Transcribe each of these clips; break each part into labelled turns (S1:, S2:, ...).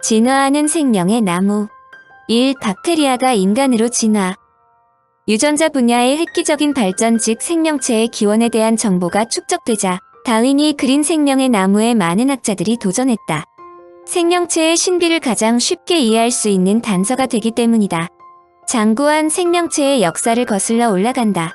S1: 진화하는 생명의 나무. 1. 박테리아가 인간으로 진화. 유전자 분야의 획기적인 발전 즉 생명체의 기원에 대한 정보가 축적되자 다윈이 그린 생명의 나무에 많은 학자들이 도전했다. 생명체의 신비를 가장 쉽게 이해할 수 있는 단서가 되기 때문이다. 장구한 생명체의 역사를 거슬러 올라간다.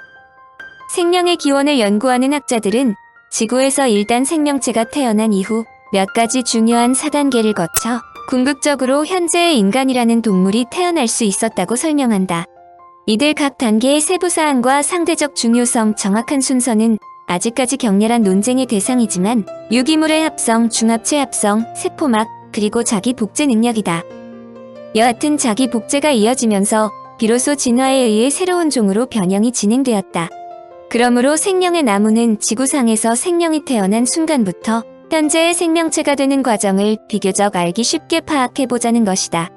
S1: 생명의 기원을 연구하는 학자들은 지구에서 일단 생명체가 태어난 이후 몇 가지 중요한 4단계를 거쳐 궁극적으로 현재의 인간이라는 동물이 태어날 수 있었다고 설명한다. 이들 각 단계의 세부사항과 상대적 중요성, 정확한 순서는 아직까지 격렬한 논쟁의 대상이지만 유기물의 합성, 중합체 합성, 세포막, 그리고 자기 복제 능력이다. 여하튼 자기 복제가 이어지면서 비로소 진화에 의해 새로운 종으로 변형이 진행되었다. 그러므로 생명의 나무는 지구상에서 생명이 태어난 순간부터 현재의 생명체가 되는 과정을 비교적 알기 쉽게 파악해보자는 것이다.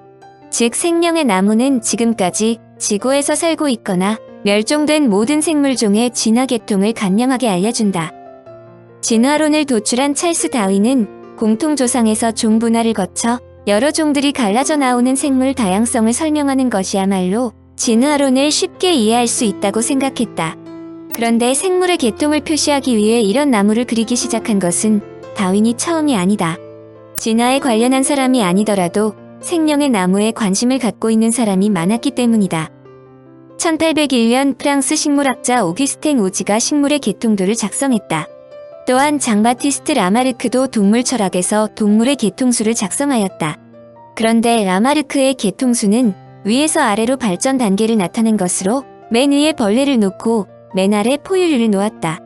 S1: 즉 생명의 나무는 지금까지 지구에서 살고 있거나 멸종된 모든 생물종의 진화 계통을 간명하게 알려준다. 진화론을 도출한 찰스 다윈은 공통조상에서 종 분화를 거쳐 여러 종들이 갈라져 나오는 생물 다양성을 설명하는 것이야말로 진화론을 쉽게 이해할 수 있다고 생각했다. 그런데 생물의 계통을 표시하기 위해 이런 나무를 그리기 시작한 것은 다윈이 처음이 아니다. 진화에 관련한 사람이 아니더라도 생명의 나무에 관심을 갖고 있는 사람이 많았기 때문이다. 1801년 프랑스 식물학자 오규스텐 오지가 식물의 계통도를 작성했다. 또한 장바티스트 라마르크도 동물 철학에서 동물의 계통수를 작성하였다. 그런데 라마르크의 계통수는 위에서 아래로 발전 단계를 나타낸 것으로 맨 위에 벌레를 놓고 맨 아래 포유류를 놓았다.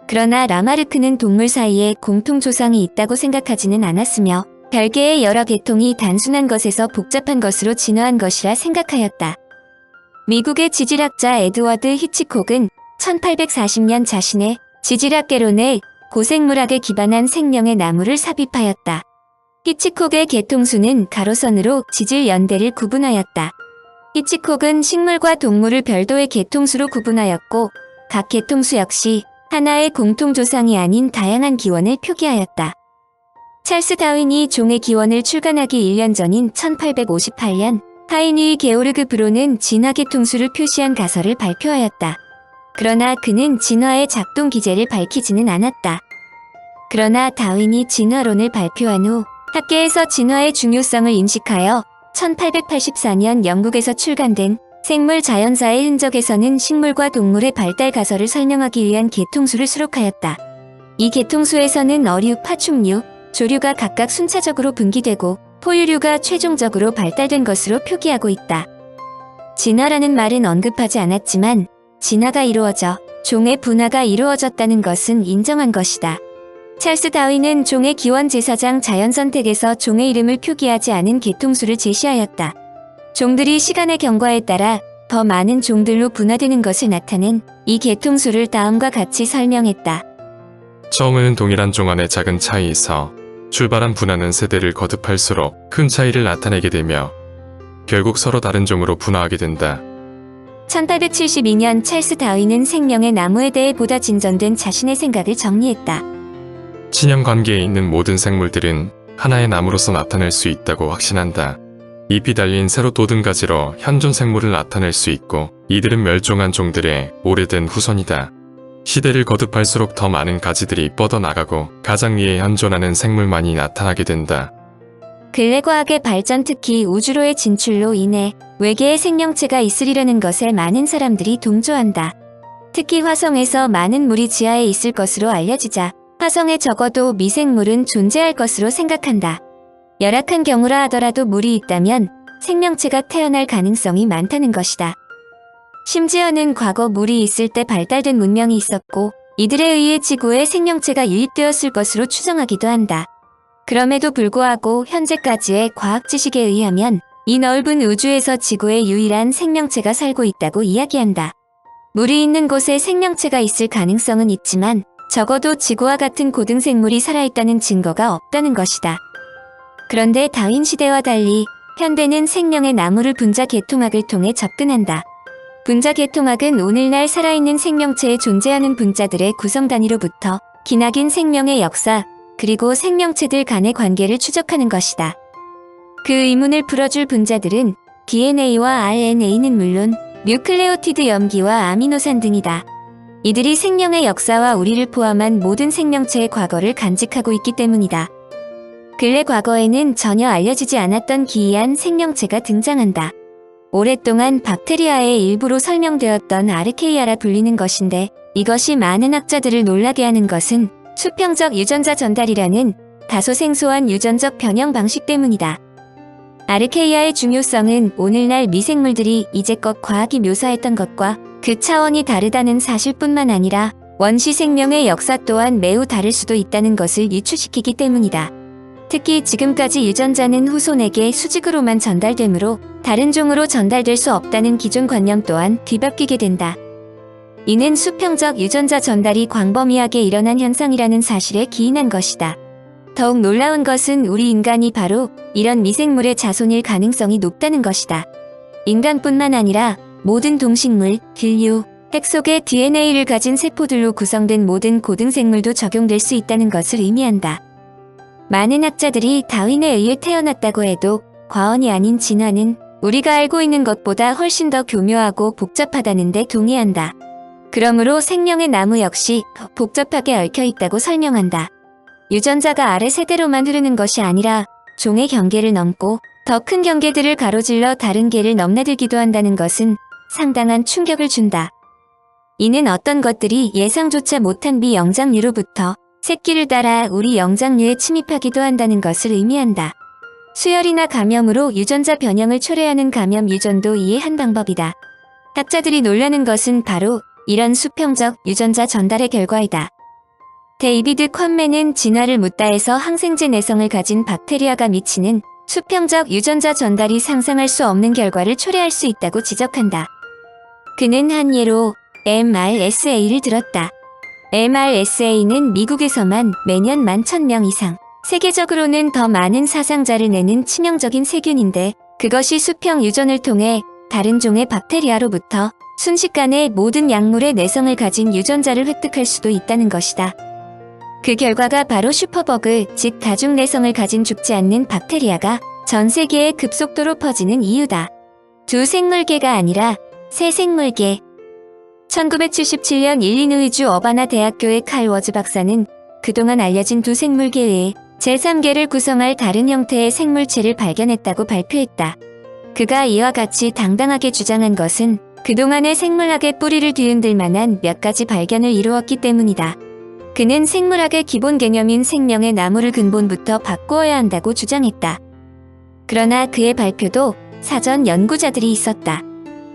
S1: 그러나 라마르크는 동물 사이에 공통조상이 있다고 생각하지는 않았으며 별개의 여러 계통이 단순한 것에서 복잡한 것으로 진화한 것이라 생각하였다. 미국의 지질학자 에드워드 히치콕은 1840년 자신의 지질학개론에 고생물학에 기반한 생명의 나무를 삽입하였다. 히치콕의 계통수는 가로선으로 지질 연대를 구분하였다. 히치콕은 식물과 동물을 별도의 계통수로 구분하였고 각 계통수 역시 하나의 공통조상이 아닌 다양한 기원을 표기하였다. 찰스 다윈이 종의 기원을 출간하기 1년 전인 1858년 하이니 게오르그 브로는 진화 계통수를 표시한 가설을 발표하였다. 그러나 그는 진화의 작동 기제를 밝히지는 않았다. 그러나 다윈이 진화론을 발표한 후 학계에서 진화의 중요성을 인식하여 1884년 영국에서 출간된 생물 자연사의 흔적에서는 식물과 동물의 발달 가설을 설명하기 위한 계통수를 수록하였다. 이 계통수에서는 어류, 파충류, 조류가 각각 순차적으로 분기되고 포유류가 최종적으로 발달된 것으로 표기하고 있다. 진화라는 말은 언급하지 않았지만 진화가 이루어져 종의 분화가 이루어졌다는 것은 인정한 것이다. 찰스 다윈은 종의 기원 제사장 자연선택에서 종의 이름을 표기하지 않은 계통수를 제시하였다. 종들이 시간의 경과에 따라 더 많은 종들로 분화되는 것을 나타낸 이 계통수를 다음과 같이 설명했다.
S2: 정은 동일한 종 안의 작은 차이에서 출발한 분화는 세대를 거듭할수록 큰 차이를 나타내게 되며 결국 서로 다른 종으로 분화하게 된다.
S1: 1872년 찰스 다윈은 생명의 나무에 대해 보다 진전된 자신의 생각을 정리했다.
S2: 친연 관계에 있는 모든 생물들은 하나의 나무로서 나타낼 수 있다고 확신한다. 잎이 달린 새로 돋은 가지로 현존 생물을 나타낼 수 있고 이들은 멸종한 종들의 오래된 후손이다. 시대를 거듭할수록 더 많은 가지들이 뻗어나가고 가장 위에 현존하는 생물만이 나타나게 된다.
S1: 근래 과학의 발전 특히 우주로의 진출로 인해 외계의 생명체가 있으리라는 것에 많은 사람들이 동조한다. 특히 화성에서 많은 물이 지하에 있을 것으로 알려지자 화성에 적어도 미생물은 존재할 것으로 생각한다. 열악한 경우라 하더라도 물이 있다면 생명체가 태어날 가능성이 많다는 것이다. 심지어는 과거 물이 있을 때 발달된 문명이 있었고 이들에 의해 지구에 생명체가 유입되었을 것으로 추정하기도 한다. 그럼에도 불구하고 현재까지의 과학 지식에 의하면 이 넓은 우주에서 지구에 유일한 생명체가 살고 있다고 이야기한다. 물이 있는 곳에 생명체가 있을 가능성은 있지만 적어도 지구와 같은 고등생물이 살아있다는 증거가 없다는 것이다. 그런데 다윈 시대와 달리 현대는 생명의 나무를 분자 계통학을 통해 접근한다. 분자 계통학은 오늘날 살아있는 생명체에 존재하는 분자들의 구성 단위로부터 기나긴 생명의 역사, 그리고 생명체들 간의 관계를 추적하는 것이다. 그 의문을 풀어줄 분자들은 DNA와 RNA는 물론 뉴클레오티드 염기와 아미노산 등이다. 이들이 생명의 역사와 우리를 포함한 모든 생명체의 과거를 간직하고 있기 때문이다. 근래 과거에는 전혀 알려지지 않았던 기이한 생명체가 등장한다. 오랫동안 박테리아의 일부로 설명되었던 아르케이아라 불리는 것인데, 이것이 많은 학자들을 놀라게 하는 것은 수평적 유전자 전달이라는 다소 생소한 유전적 변형 방식 때문이다. 아르케이아의 중요성은 오늘날 미생물들이 이제껏 과학이 묘사했던 것과 그 차원이 다르다는 사실뿐만 아니라 원시 생명의 역사 또한 매우 다를 수도 있다는 것을 유추시키기 때문이다. 특히 지금까지 유전자는 후손에게 수직으로만 전달되므로 다른 종으로 전달될 수 없다는 기존 관념 또한 뒤바뀌게 된다. 이는 수평적 유전자 전달이 광범위하게 일어난 현상이라는 사실에 기인한 것이다. 더욱 놀라운 것은 우리 인간이 바로 이런 미생물의 자손일 가능성이 높다는 것이다. 인간뿐만 아니라 모든 동식물, 인류, 핵 속의 DNA를 가진 세포들로 구성된 모든 고등생물도 적용될 수 있다는 것을 의미한다. 많은 학자들이 다윈에 의해 태어났다고 해도 과언이 아닌 진화는 우리가 알고 있는 것보다 훨씬 더 교묘하고 복잡하다는 데 동의한다. 그러므로 생명의 나무 역시 복잡하게 얽혀 있다고 설명한다. 유전자가 아래 세대로만 흐르는 것이 아니라 종의 경계를 넘고 더 큰 경계들을 가로질러 다른 계를 넘나들기도 한다는 것은 상당한 충격을 준다. 이는 어떤 것들이 예상조차 못한 비영장류로부터 새끼를 따라 우리 영장류에 침입하기도 한다는 것을 의미한다. 수혈이나 감염으로 유전자 변형을 초래하는 감염 유전도 이의 한 방법이다. 학자들이 놀라는 것은 바로 이런 수평적 유전자 전달의 결과이다. 데이비드 컨맨은 진화를 묻다에서 항생제 내성을 가진 박테리아가 미치는 수평적 유전자 전달이 상상할 수 없는 결과를 초래할 수 있다고 지적한다. 그는 한 예로 MRSA를 들었다. MRSA는 미국에서만 매년 11,000명 이상, 세계적으로는 더 많은 사상자를 내는 치명적인 세균인데, 그것이 수평 유전을 통해 다른 종의 박테리아로부터 순식간에 모든 약물의 내성을 가진 유전자를 획득할 수도 있다는 것이다. 그 결과가 바로 슈퍼버그, 즉 다중 내성을 가진 죽지 않는 박테리아가 전 세계에 급속도로 퍼지는 이유다. 두 생물계가 아니라 세 생물계. 1977년 일리노이주 어바나 대학교의 칼 워즈 박사는 그동안 알려진 두 생물계 외에 제3계를 구성할 다른 형태의 생물체를 발견했다고 발표했다. 그가 이와 같이 당당하게 주장한 것은 그동안의 생물학의 뿌리를 뒤흔들 만한 몇 가지 발견을 이루었기 때문이다. 그는 생물학의 기본 개념인 생명의 나무를 근본부터 바꾸어야 한다고 주장했다. 그러나 그의 발표도 사전 연구자들이 있었다.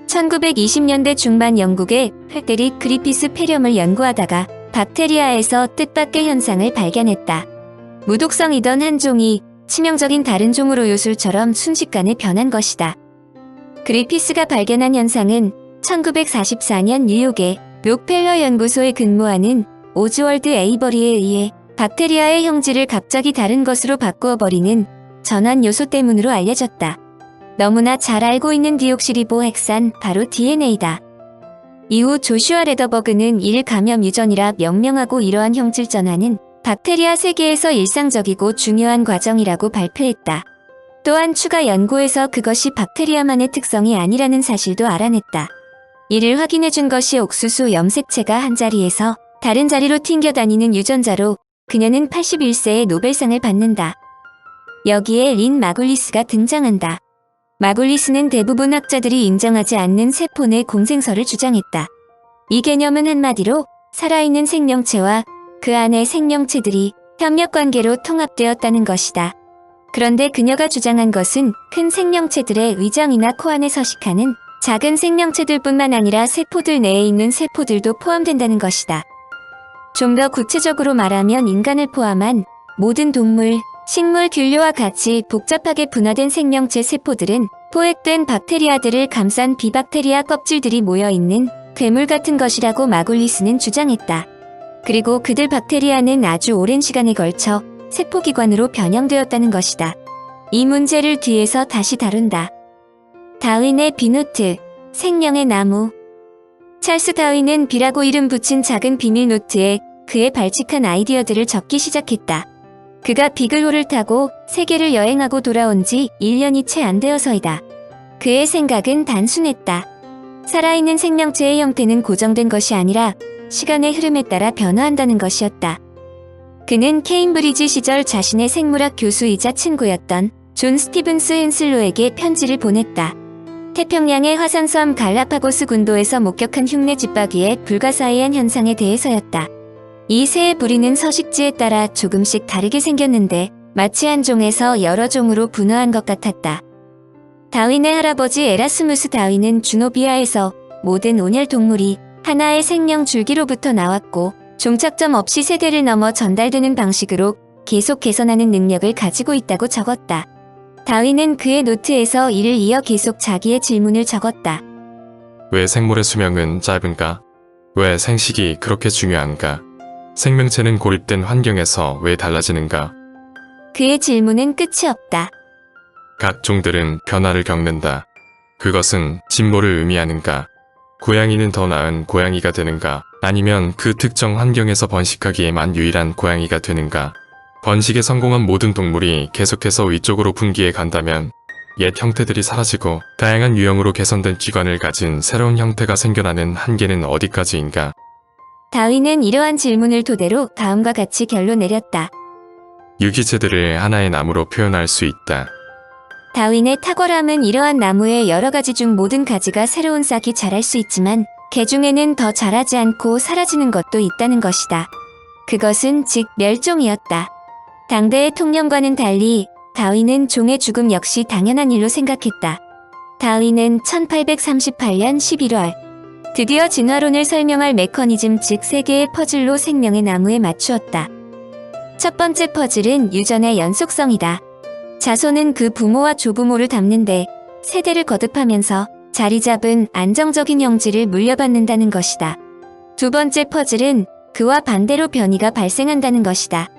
S1: 1920년대 중반 영국의 페데릭 그리피스 폐렴을 연구하다가 박테리아에서 뜻밖의 현상을 발견했다. 무독성이던 한 종이 치명적인 다른 종으로 요술처럼 순식간에 변한 것이다. 그리피스가 발견한 현상은 1944년 뉴욕의 록펠러 연구소에 근무하는 오즈월드 에이버리에 의해 박테리아의 형질을 갑자기 다른 것으로 바꾸어버리는 전환 요소 때문으로 알려졌다. 너무나 잘 알고 있는 디옥시리보 핵산, 바로 DNA다. 이후 조슈아 레더버그는 이를 감염 유전이라 명명하고 이러한 형질 전환은 박테리아 세계에서 일상적이고 중요한 과정이라고 발표했다. 또한 추가 연구에서 그것이 박테리아만의 특성이 아니라는 사실도 알아냈다. 이를 확인해준 것이 옥수수 염색체가 한 자리에서 다른 자리로 튕겨다니는 유전자로 그녀는 81세에 노벨상을 받는다. 여기에 린 마굴리스가 등장한다. 마굴리스는 대부분 학자들이 인정하지 않는 세포 내 공생설을 주장했다. 이 개념은 한마디로 살아있는 생명체와 그 안의 생명체들이 협력관계로 통합되었다는 것이다. 그런데 그녀가 주장한 것은 큰 생명체들의 위장이나 코 안에 서식하는 작은 생명체들뿐만 아니라 세포들 내에 있는 세포들도 포함된다는 것이다. 좀 더 구체적으로 말하면 인간을 포함한 모든 동물, 식물 균류와 같이 복잡하게 분화된 생명체 세포들은 포획된 박테리아들을 감싼 비박테리아 껍질들이 모여있는 괴물 같은 것이라고 마굴리스는 주장했다. 그리고 그들 박테리아는 아주 오랜 시간에 걸쳐 세포기관으로 변형되었다는 것이다. 이 문제를 뒤에서 다시 다룬다. 다윈의 비노트, 생명의 나무. 찰스 다윈은 비라고 이름 붙인 작은 비밀 노트에 그의 발칙한 아이디어들을 적기 시작했다. 그가 비글호를 타고 세계를 여행하고 돌아온 지 1년이 채 안 되어서이다. 그의 생각은 단순했다. 살아있는 생명체의 형태는 고정된 것이 아니라 시간의 흐름에 따라 변화한다는 것이었다. 그는 케임브리지 시절 자신의 생물학 교수이자 친구였던 존 스티븐스 헨슬로에게 편지를 보냈다. 태평양의 화산섬 갈라파고스 군도에서 목격한 흉내 집박이의 불가사의한 현상에 대해서였다. 이 새의 부리는 서식지에 따라 조금씩 다르게 생겼는데 마치 한 종에서 여러 종으로 분화한 것 같았다. 다윈의 할아버지 에라스무스 다윈은 주노비아에서 모든 온혈 동물이 하나의 생명 줄기로부터 나왔고 종착점 없이 세대를 넘어 전달되는 방식으로 계속 개선하는 능력을 가지고 있다고 적었다. 다윈은 그의 노트에서 이를 이어 계속 자기의 질문을 적었다.
S2: 왜 생물의 수명은 짧은가? 왜 생식이 그렇게 중요한가? 생명체는 고립된 환경에서 왜 달라지는가?
S1: 그의 질문은 끝이 없다.
S2: 각 종들은 변화를 겪는다. 그것은 진보를 의미하는가? 고양이는 더 나은 고양이가 되는가? 아니면 그 특정 환경에서 번식하기에만 유일한 고양이가 되는가? 번식에 성공한 모든 동물이 계속해서 위쪽으로 분기해 간다면 옛 형태들이 사라지고 다양한 유형으로 개선된 기관을 가진 새로운 형태가 생겨나는 한계는 어디까지인가?
S1: 다윈은 이러한 질문을 토대로 다음과 같이 결론 내렸다.
S2: 유기체들을 하나의 나무로 표현할 수 있다.
S1: 다윈의 탁월함은 이러한 나무의 여러 가지 중 모든 가지가 새로운 싹이 자랄 수 있지만 개 중에는 더 자라지 않고 사라지는 것도 있다는 것이다. 그것은 즉 멸종이었다. 당대의 통념과는 달리 다윈은 종의 죽음 역시 당연한 일로 생각했다. 다윈은 1838년 11월 드디어 진화론을 설명할 메커니즘 즉 세 개의 퍼즐로 생명의 나무에 맞추었다. 첫 번째 퍼즐은 유전의 연속성이다. 자손은 그 부모와 조부모를 닮는데 세대를 거듭하면서 자리 잡은 안정적인 형질을 물려받는다는 것이다. 두 번째 퍼즐은 그와 반대로 변이가 발생한다는 것이다.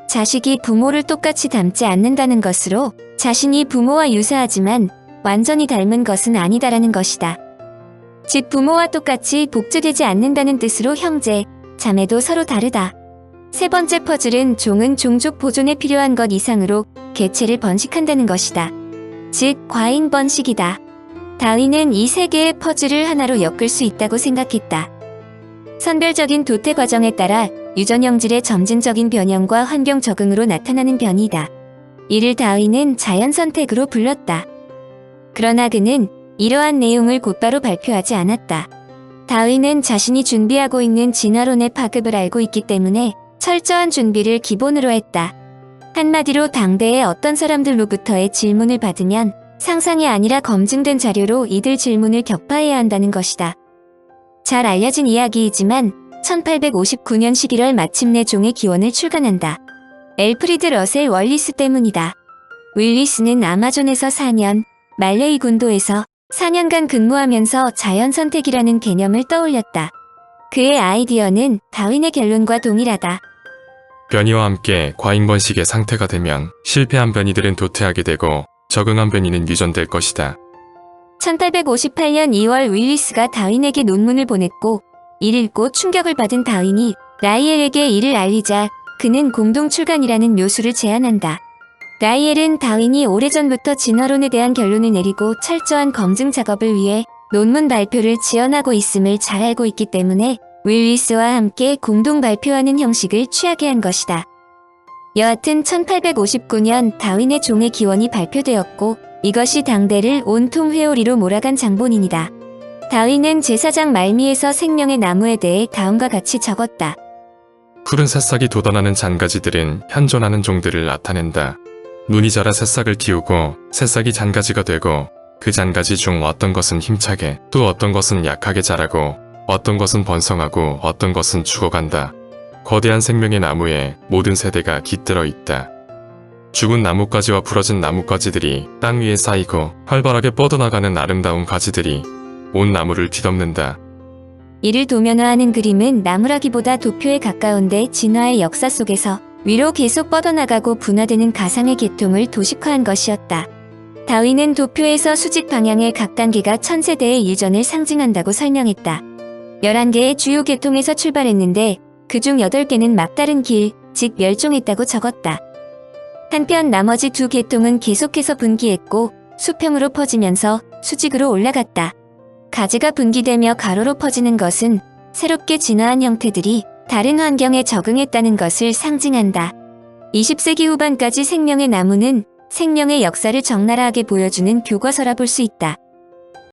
S1: 자식이 부모를 똑같이 닮지 않는다는 것으로 자신이 부모와 유사하지만 완전히 닮은 것은 아니다라는 것이다. 즉 부모와 똑같이 복제되지 않는다는 뜻으로 형제, 자매도 서로 다르다. 세 번째 퍼즐은 종은 종족 보존에 필요한 것 이상으로 개체를 번식한다는 것이다. 즉 과인 번식이다. 다윈은 이 세 개의 퍼즐을 하나로 엮을 수 있다고 생각했다. 선별적인 도태 과정에 따라 유전 형질의 점진적인 변형과 환경 적응으로 나타나는 변이다. 이를 다윈은 자연 선택으로 불렀다. 그러나 그는 이러한 내용을 곧바로 발표하지 않았다. 다윈은 자신이 준비하고 있는 진화론의 파급을 알고 있기 때문에 철저한 준비를 기본으로 했다. 한마디로 당대의 어떤 사람들로부터의 질문을 받으면 상상이 아니라 검증된 자료로 이들 질문을 격파해야 한다는 것이다. 잘 알려진 이야기이지만 1859년 11월 마침내 종의 기원을 출간한다. 엘프리드 러셀 월리스 때문이다. 윌리스는 아마존에서 4년, 말레이 군도에서 4년간 근무하면서 자연선택이라는 개념을 떠올렸다. 그의 아이디어는 다윈의 결론과 동일하다.
S2: 변이와 함께 과잉 번식의 상태가 되면 실패한 변이들은 도태하게 되고 적응한 변이는 유전될 것이다.
S1: 1858년 2월 윌리스가 다윈에게 논문을 보냈고 이를 읽고 충격을 받은 다윈이 라이엘에게 이를 알리자 그는 공동 출간이라는 묘수를 제안한다. 라이엘은 다윈이 오래전부터 진화론에 대한 결론을 내리고 철저한 검증 작업을 위해 논문 발표를 지연하고 있음을 잘 알고 있기 때문에 윌리스와 함께 공동 발표하는 형식을 취하게 한 것이다. 여하튼 1859년 다윈의 종의 기원이 발표되었고 이것이 당대를 온통 회오리로 몰아간 장본인이다. 다윈은 제사장 말미에서 생명의 나무에 대해 다음과 같이 적었다.
S2: 푸른 새싹이 돋아나는 잔가지들은 현존하는 종들을 나타낸다. 눈이 자라 새싹을 틔우고 새싹이 잔가지가 되고 그 잔가지 중 어떤 것은 힘차게 또 어떤 것은 약하게 자라고 어떤 것은 번성하고 어떤 것은 죽어간다. 거대한 생명의 나무에 모든 세대가 깃들어 있다. 죽은 나뭇가지와 부러진 나뭇가지들이 땅 위에 쌓이고 활발하게 뻗어나가는 아름다운 가지들이 온 나무를 뒤덮는다.
S1: 이를 도면화하는 그림은 나무라기보다 도표에 가까운데 진화의 역사 속에서 위로 계속 뻗어나가고 분화되는 가상의 계통을 도식화한 것이었다. 다윈은 도표에서 수직 방향의 각 단계가 1000세대의 유전을 상징한다고 설명했다. 11개의 주요 계통에서 출발했는데 그중 8개는 막다른 길, 즉 멸종했다고 적었다. 한편 나머지 두 계통은 계속해서 분기했고 수평으로 퍼지면서 수직으로 올라갔다. 가지가 분기되며 가로로 퍼지는 것은 새롭게 진화한 형태들이 다른 환경에 적응했다는 것을 상징한다. 20세기 후반까지 생명의 나무는 생명의 역사를 적나라하게 보여주는 교과서라 볼 수 있다.